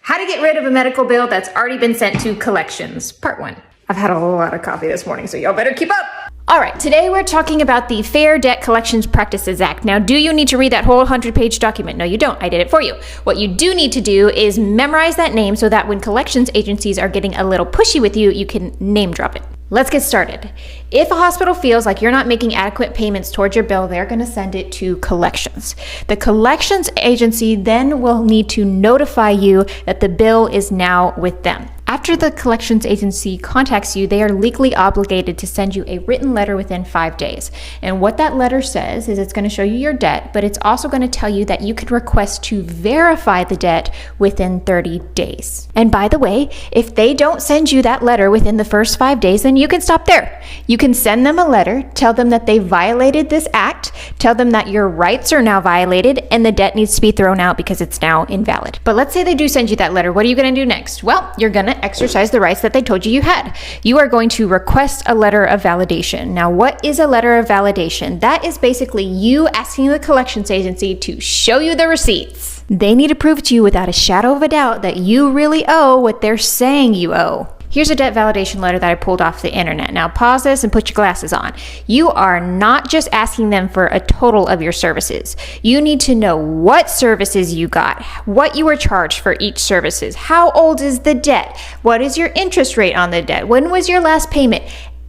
How to get rid of a medical bill that's already been sent to collections, part 1. I've had a whole lot of coffee this morning, so y'all better keep up. All right, today we're talking about the Fair Debt Collections Practices Act. Now, do you need to read that whole 100-page document? No, you don't. I did it for you. What you do need to do is memorize that name so that when collections agencies are getting a little pushy with you, you can name drop it. Let's get started. If a hospital feels like you're not making adequate payments towards your bill, they're going to send it to collections. The collections agency then will need to notify you that the bill is now with them. After the collections agency contacts you, they are legally obligated to send you a written letter within 5 days. And what that letter says is it's going to show you your debt, but it's also going to tell you that you can request to verify the debt within 30 days. And by the way, if they don't send you that letter within the first 5 days, then you can stop there. You can send them a letter, tell them that they violated this act, tell them that your rights are now violated, and the debt needs to be thrown out because it's now invalid. But let's say they do send you that letter. What are you going to do next? Well, you're going to exercise the rights that they told you had. You are going to request a letter of validation. Now, what is a letter of validation? That is basically you asking the collections agency to show you the receipts. They need to prove to you without a shadow of a doubt that you really owe what they're saying you owe. Here's a debt validation letter that I pulled off the internet. Now pause this and put your glasses on. You are not just asking them for a total of your services. You need to know what services you got, what you were charged for each services, how old is the debt, what is your interest rate on the debt, when was your last payment.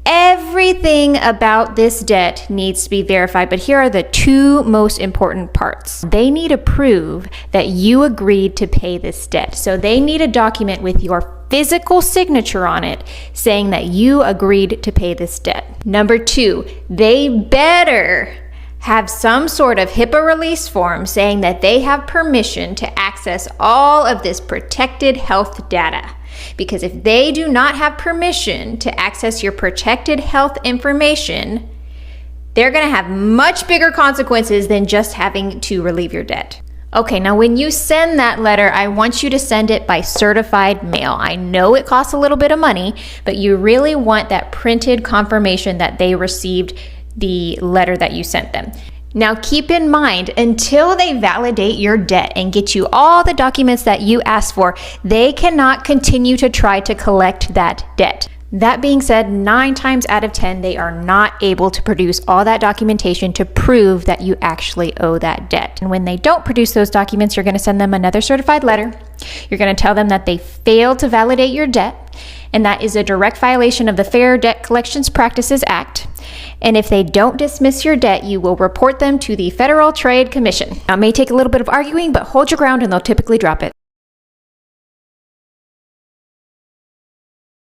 Everything about this debt needs to be verified, but here are the two most important parts. They need to prove that you agreed to pay this debt. So they need a document with your physical signature on it saying that you agreed to pay this debt. Number 2, they better have some sort of HIPAA release form saying that they have permission to access all of this protected health data. Because if they do not have permission to access your protected health information, they're going to have much bigger consequences than just having to relieve your debt. Okay, now when you send that letter, I want you to send it by certified mail. I know it costs a little bit of money, but you really want that printed confirmation that they received the letter that you sent them. Now keep in mind, until they validate your debt and get you all the documents that you asked for, they cannot continue to try to collect that debt. That being said, 9 times out of 10, they are not able to produce all that documentation to prove that you actually owe that debt. And when they don't produce those documents, you're going to send them another certified letter. You're going to tell them that they failed to validate your debt, and that is a direct violation of the Fair Debt Collections Practices Act. And if they don't dismiss your debt, you will report them to the Federal Trade Commission. Now, it may take a little bit of arguing, but hold your ground and they'll typically drop it.